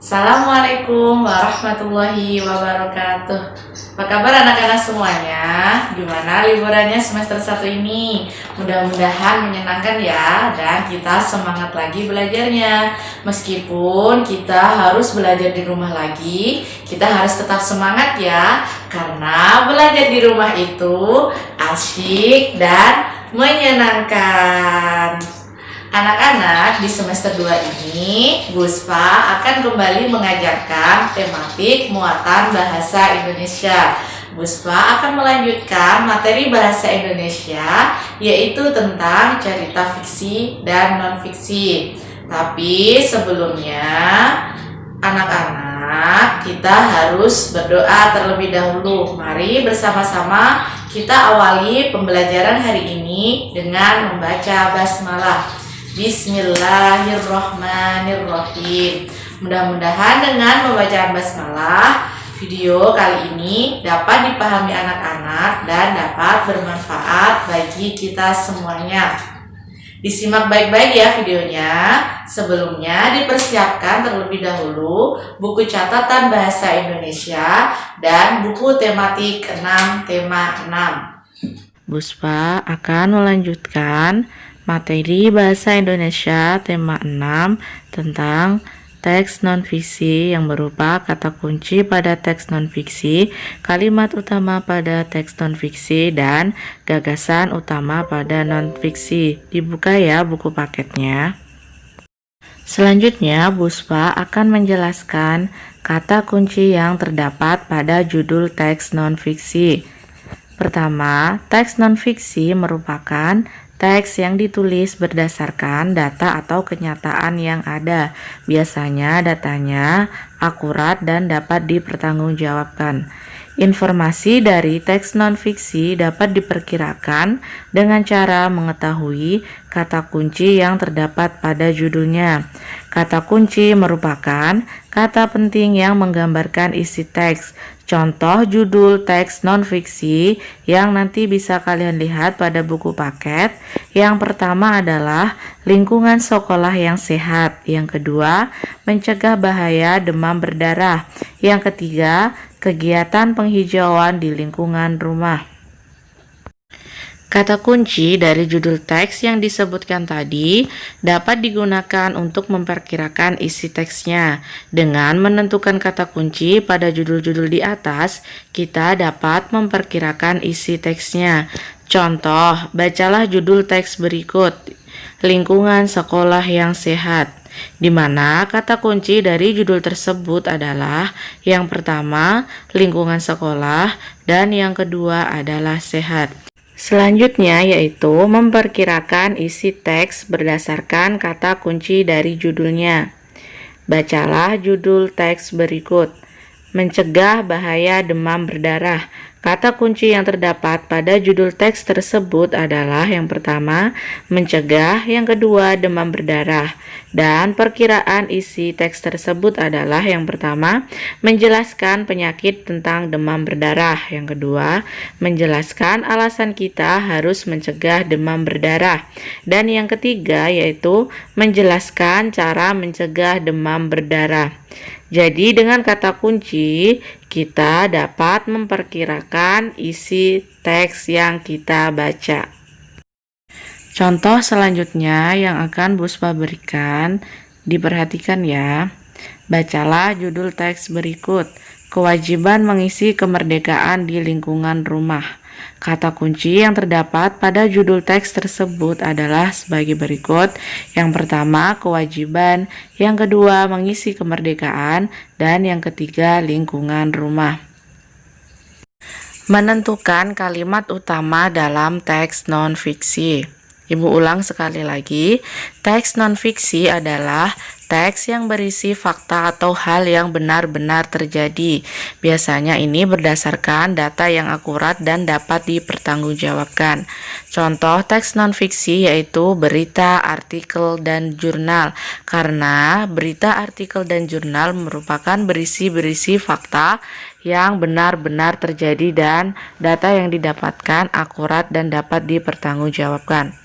Assalamualaikum warahmatullahi wabarakatuh. Apa kabar anak-anak semuanya? Gimana liburannya semester 1 ini? Mudah-mudahan menyenangkan ya, dan kita semangat lagi belajarnya. Meskipun kita harus belajar di rumah lagi, kita harus tetap semangat ya, karena belajar di rumah itu asyik dan menyenangkan. Anak-anak, di semester 2 ini, Buspa akan kembali mengajarkan tematik muatan bahasa Indonesia. Buspa akan melanjutkan materi bahasa Indonesia, yaitu tentang cerita fiksi dan non-fiksi. Tapi sebelumnya, anak-anak, kita harus berdoa terlebih dahulu. Mari bersama-sama kita awali pembelajaran hari ini dengan membaca basmalah. Bismillahirrohmanirrohim. Mudah-mudahan dengan pembacaan basmalah, video kali ini dapat dipahami anak-anak dan dapat bermanfaat bagi kita semuanya. Disimak baik-baik ya videonya. Sebelumnya dipersiapkan terlebih dahulu buku catatan bahasa Indonesia dan buku tematik 6 tema 6. Buspa akan melanjutkan materi bahasa Indonesia tema 6 tentang teks non-fiksi yang berupa kata kunci pada teks non-fiksi, kalimat utama pada teks non-fiksi, dan gagasan utama pada non-fiksi. Dibuka ya buku paketnya. Selanjutnya, Buspa akan menjelaskan kata kunci yang terdapat pada judul teks non-fiksi. Pertama, teks non-fiksi merupakan teks yang ditulis berdasarkan data atau kenyataan yang ada. Biasanya datanya akurat dan dapat dipertanggungjawabkan. Informasi dari teks non-fiksi dapat diperkirakan dengan cara mengetahui kata kunci yang terdapat pada judulnya. Kata kunci merupakan kata penting yang menggambarkan isi teks. Contoh judul teks non-fiksi yang nanti bisa kalian lihat pada buku paket. Yang pertama adalah lingkungan sekolah yang sehat. Yang kedua, mencegah bahaya demam berdarah. Yang ketiga, kegiatan penghijauan di lingkungan rumah. Kata kunci dari judul teks yang disebutkan tadi dapat digunakan untuk memperkirakan isi teksnya. Dengan menentukan kata kunci pada judul-judul di atas, kita dapat memperkirakan isi teksnya. Contoh, bacalah judul teks berikut, lingkungan sekolah yang sehat, di mana kata kunci dari judul tersebut adalah yang pertama, lingkungan sekolah, dan yang kedua adalah sehat. Selanjutnya yaitu memperkirakan isi teks berdasarkan kata kunci dari judulnya. Bacalah judul teks berikut, mencegah bahaya demam berdarah. Kata kunci yang terdapat pada judul teks tersebut adalah yang pertama, mencegah, yang kedua, demam berdarah. Dan perkiraan isi teks tersebut adalah yang pertama, menjelaskan penyakit tentang demam berdarah. Yang kedua, menjelaskan alasan kita harus mencegah demam berdarah. Dan yang ketiga yaitu menjelaskan cara mencegah demam berdarah. Jadi dengan kata kunci kita dapat memperkirakan isi teks yang kita baca. Contoh selanjutnya yang akan Buspa berikan, diperhatikan ya. Bacalah judul teks berikut, kewajiban mengisi kemerdekaan di lingkungan rumah. Kata kunci yang terdapat pada judul teks tersebut adalah sebagai berikut. Yang pertama, kewajiban. Yang kedua, mengisi kemerdekaan. Dan yang ketiga, lingkungan rumah. Menentukan kalimat utama dalam teks non-fiksi. Ibu ulang sekali lagi, teks non-fiksi adalah teks yang berisi fakta atau hal yang benar-benar terjadi. Biasanya ini berdasarkan data yang akurat dan dapat dipertanggungjawabkan. Contoh teks non-fiksi yaitu berita, artikel, dan jurnal. Karena berita, artikel, dan jurnal merupakan berisi fakta yang benar-benar terjadi dan data yang didapatkan akurat dan dapat dipertanggungjawabkan.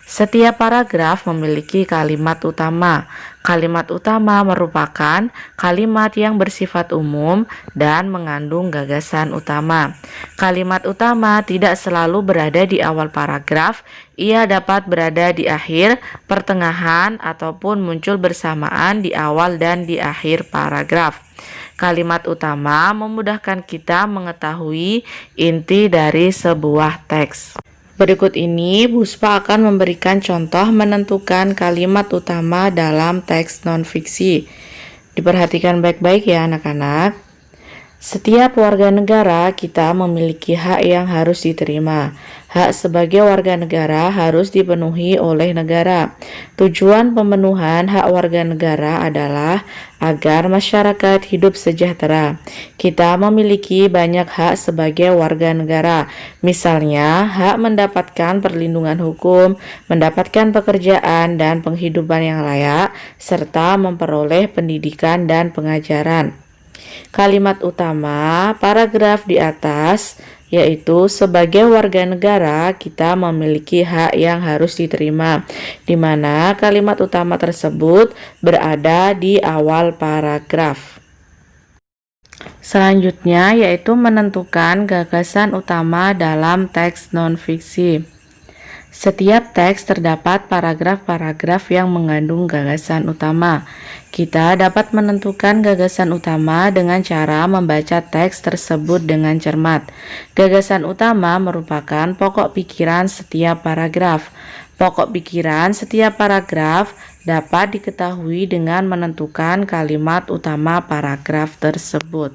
Setiap paragraf memiliki kalimat utama. Kalimat utama merupakan kalimat yang bersifat umum dan mengandung gagasan utama. Kalimat utama tidak selalu berada di awal paragraf, ia dapat berada di akhir, pertengahan, ataupun muncul bersamaan di awal dan di akhir paragraf. Kalimat utama memudahkan kita mengetahui inti dari sebuah teks. Berikut ini Buspa akan memberikan contoh menentukan kalimat utama dalam teks non-fiksi. Diperhatikan baik-baik ya anak-anak. Setiap warga negara kita memiliki hak yang harus diterima. Hak sebagai warga negara harus dipenuhi oleh negara. Tujuan pemenuhan hak warga negara adalah agar masyarakat hidup sejahtera. Kita memiliki banyak hak sebagai warga negara. Misalnya, hak mendapatkan perlindungan hukum, mendapatkan pekerjaan dan penghidupan yang layak, serta memperoleh pendidikan dan pengajaran. Kalimat utama paragraf di atas yaitu sebagai warga negara kita memiliki hak yang harus diterima, di mana kalimat utama tersebut berada di awal paragraf. Selanjutnya yaitu menentukan gagasan utama dalam teks non-fiksi. Setiap teks terdapat paragraf-paragraf yang mengandung gagasan utama. Kita dapat menentukan gagasan utama dengan cara membaca teks tersebut dengan cermat. Gagasan utama merupakan pokok pikiran setiap paragraf. Pokok pikiran setiap paragraf dapat diketahui dengan menentukan kalimat utama paragraf tersebut.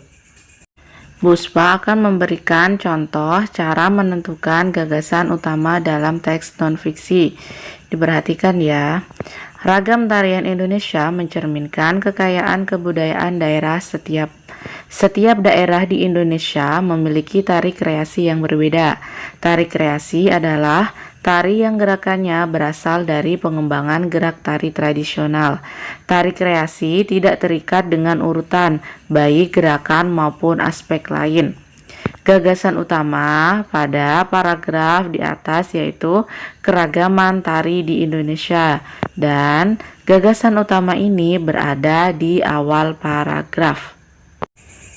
Buspa akan memberikan contoh cara menentukan gagasan utama dalam teks non-fiksi. Diperhatikan ya. Ragam tarian Indonesia mencerminkan kekayaan kebudayaan daerah Setiap daerah di Indonesia memiliki tari kreasi yang berbeda. Tari kreasi adalah tari yang gerakannya berasal dari pengembangan gerak tari tradisional. Tari kreasi tidak terikat dengan urutan, baik gerakan maupun aspek lain. Gagasan utama pada paragraf di atas yaitu keragaman tari di Indonesia, dan gagasan utama ini berada di awal paragraf.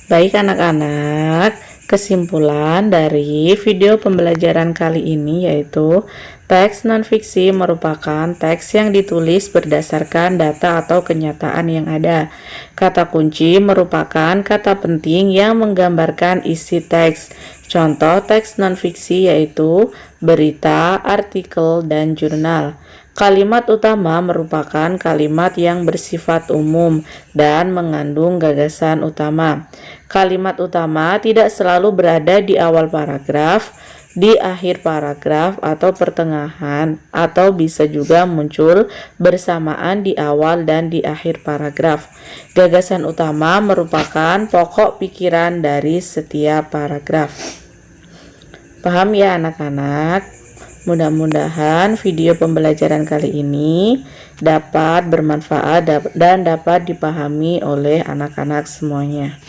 Baik anak-anak, kesimpulan dari video pembelajaran kali ini yaitu teks non-fiksi merupakan teks yang ditulis berdasarkan data atau kenyataan yang ada. Kata kunci merupakan kata penting yang menggambarkan isi teks. Contoh teks non-fiksi yaitu berita, artikel, dan jurnal. Kalimat utama merupakan kalimat yang bersifat umum dan mengandung gagasan utama. Kalimat utama tidak selalu berada di awal paragraf, di akhir paragraf atau pertengahan, atau bisa juga muncul bersamaan di awal dan di akhir paragraf. Gagasan utama merupakan pokok pikiran dari setiap paragraf. Paham ya anak-anak? Mudah-mudahan video pembelajaran kali ini dapat bermanfaat dan dapat dipahami oleh anak-anak semuanya.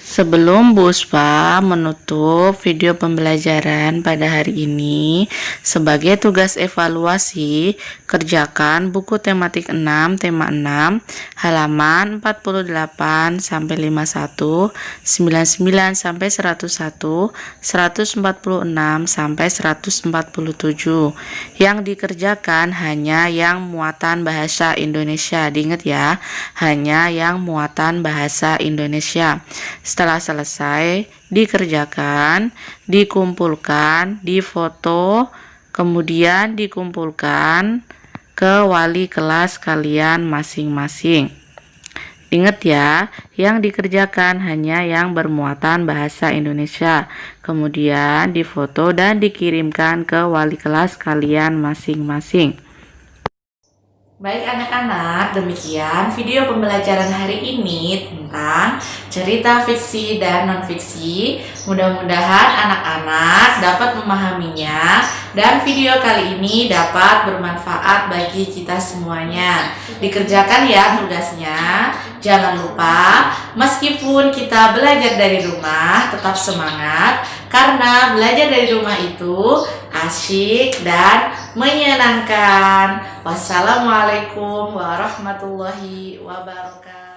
Sebelum Buspa menutup video pembelajaran pada hari ini, sebagai tugas evaluasi, kerjakan buku tematik 6, tema 6, halaman 48 sampai 51, 99 sampai 101, 146 sampai 147. Yang dikerjakan hanya yang muatan bahasa Indonesia. Diingat ya, hanya yang muatan bahasa Indonesia. Setelah selesai dikerjakan, dikumpulkan, difoto, kemudian dikumpulkan ke wali kelas kalian masing-masing. Ingat ya, yang dikerjakan hanya yang bermuatan bahasa Indonesia. Kemudian difoto dan dikirimkan ke wali kelas kalian masing-masing. Baik anak-anak, demikian video pembelajaran hari ini tentang cerita fiksi dan non-fiksi. Mudah-mudahan anak-anak dapat memahaminya dan video kali ini dapat bermanfaat bagi kita semuanya. Dikerjakan ya tugasnya. Jangan lupa, meskipun kita belajar dari rumah, tetap semangat karena belajar dari rumah itu asyik, dan menyenangkan. Wassalamualaikum warahmatullahi wabarakatuh.